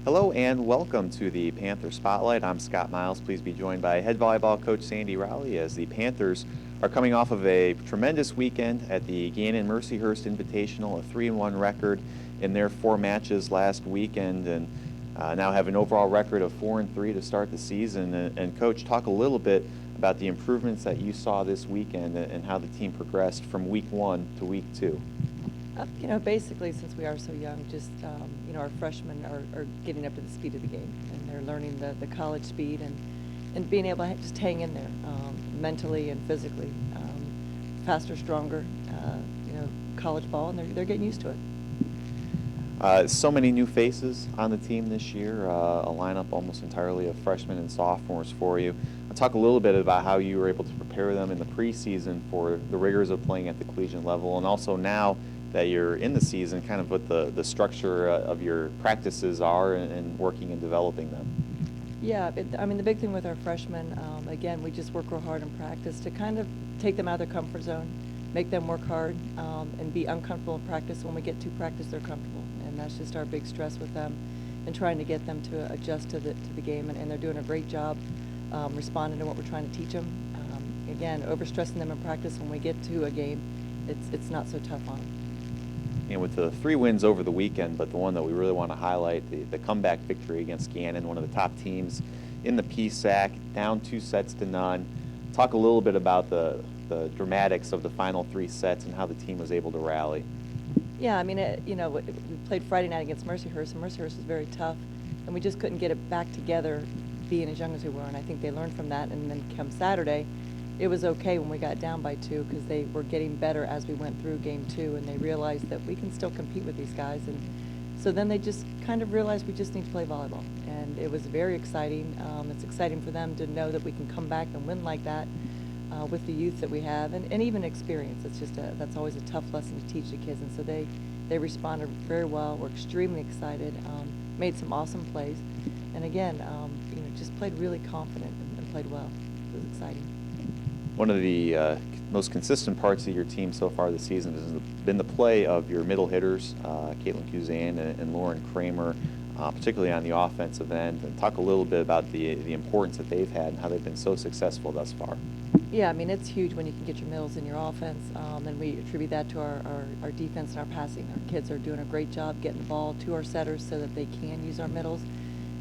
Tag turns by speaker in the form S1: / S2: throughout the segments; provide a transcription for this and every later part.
S1: Hello and welcome to the Panther Spotlight. I'm Scott Miles. Please be joined by head volleyball coach Sandy Rowley as the Panthers are coming off of a tremendous weekend at the Gannon-Mercyhurst Invitational, a 3-1 record in their 4 matches last weekend, and now have an overall record of 4-3 to start the season. And Coach, talk a little bit about the improvements that you saw this weekend and how the team progressed from week 1 to week 2.
S2: Basically, since we are so young, just, our freshmen are getting up to the speed of the game, and they're learning the college speed and being able to just hang in there mentally and physically. Faster, stronger, college ball, and they're getting used to it.
S1: So many new faces on the team this year, a lineup almost entirely of freshmen and sophomores for you. I'll talk a little bit about how you were able to prepare them in the preseason for the rigors of playing at the collegiate level, and also now that you're in the season, kind of what the structure of your practices are and working and developing them.
S2: Yeah, the big thing with our freshmen, again, we just work real hard in practice to kind of take them out of their comfort zone, make them work hard, and be uncomfortable in practice. When we get to practice, they're comfortable, and that's just our big stress with them, and trying to get them to adjust to the game, and they're doing a great job responding to what we're trying to teach them. Again, overstressing them in practice, when we get to a game, it's not so tough on them.
S1: And with the 3 wins over the weekend, but the one that we really want to highlight, the comeback victory against Gannon, one of the top teams in the PSAC, down 2-0. Talk a little bit about the dramatics of the final 3 sets and how the team was able to rally.
S2: Yeah, we played Friday night against Mercyhurst, and Mercyhurst was very tough, and we just couldn't get it back together being as young as we were, and I think they learned from that. And then come Saturday, it was okay when we got down by 2 because they were getting better as we went through game 2, and they realized that we can still compete with these guys. And so then they just kind of realized we just need to play volleyball, and it was very exciting. It's exciting for them to know that we can come back and win like that with the youth that we have, and even experience. It's just that's always a tough lesson to teach the kids, and so they responded very well. We're extremely excited, made some awesome plays, and again, just played really confident and played well. It was exciting.
S1: One of the most consistent parts of your team so far this season has been the play of your middle hitters, Caitlin Kuzan and Lauren Kramer, particularly on the offensive end. And talk a little bit about the importance that they've had and how they've been so successful thus far.
S2: Yeah, it's huge when you can get your middles in your offense, and we attribute that to our defense and our passing. Our kids are doing a great job getting the ball to our setters so that they can use our middles,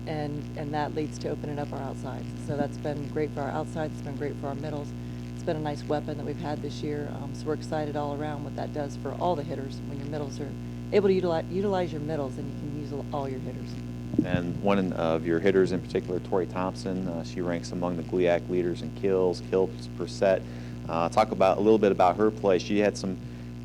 S2: and that leads to opening up our outsides. So that's been great for our outsides. It's been great for our middles. It's been a nice weapon that we've had this year, so we're excited all around what that does for all the hitters. When your middles are able to utilize your middles, and you can use all your hitters.
S1: And one of your hitters in particular, Tori Thompson, she ranks among the GLIAC leaders in kills per set. Talk a little bit about her play. She had some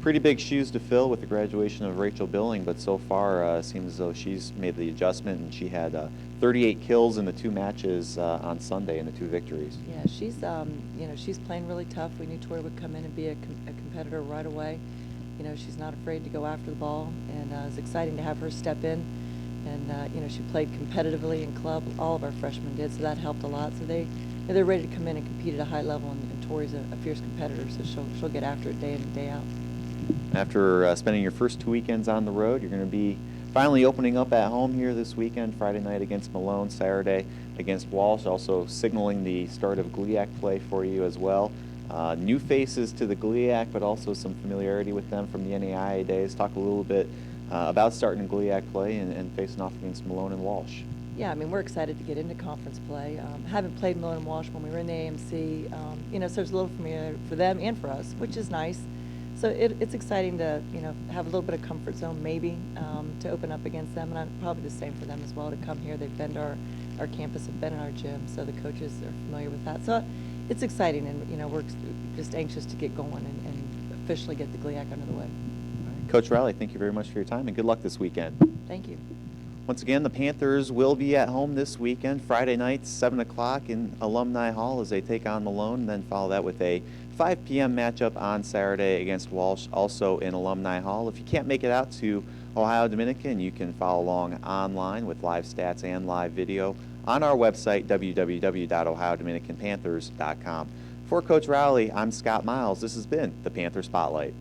S1: pretty big shoes to fill with the graduation of Rachel Billing, but so far seems as though she's made the adjustment, and she had 38 kills in the 2 matches on Sunday in the 2 victories.
S2: Yeah, she's playing really tough. We knew Tori would come in and be a competitor right away. She's not afraid to go after the ball, and it's exciting to have her step in. And she played competitively in club. All of our freshmen did, so that helped a lot. So they're ready to come in and compete at a high level, and Tori's a fierce competitor, so she'll get after it day in and day out.
S1: After spending your first 2 weekends on the road, you're going to be finally opening up at home here this weekend, Friday night against Malone, Saturday against Walsh, also signaling the start of GLIAC play for you as well. New faces to the GLIAC, but also some familiarity with them from the NAIA days. Talk a little bit about starting GLIAC play and facing off against Malone and Walsh.
S2: Yeah, we're excited to get into conference play. Haven't played Malone and Walsh when we were in the AMC, so there's a little familiar for them and for us, which is nice. So it's exciting to, have a little bit of comfort zone maybe to open up against them, and probably the same for them as well to come here. They've been to our campus, have been in our gym, so the coaches are familiar with that. So it's exciting, and we're just anxious to get going and officially get the GLIAC under the way.
S1: Coach Rowley, thank you very much for your time, and good luck this weekend.
S2: Thank you.
S1: Once again, the Panthers will be at home this weekend, Friday night, 7 o'clock in Alumni Hall as they take on Malone, and then follow that with a 5 p.m. matchup on Saturday against Walsh, also in Alumni Hall. If you can't make it out to Ohio Dominican, you can follow along online with live stats and live video on our website, www.ohiodominicanpanthers.com. For Coach Rowley, I'm Scott Miles. This has been the Panther Spotlight.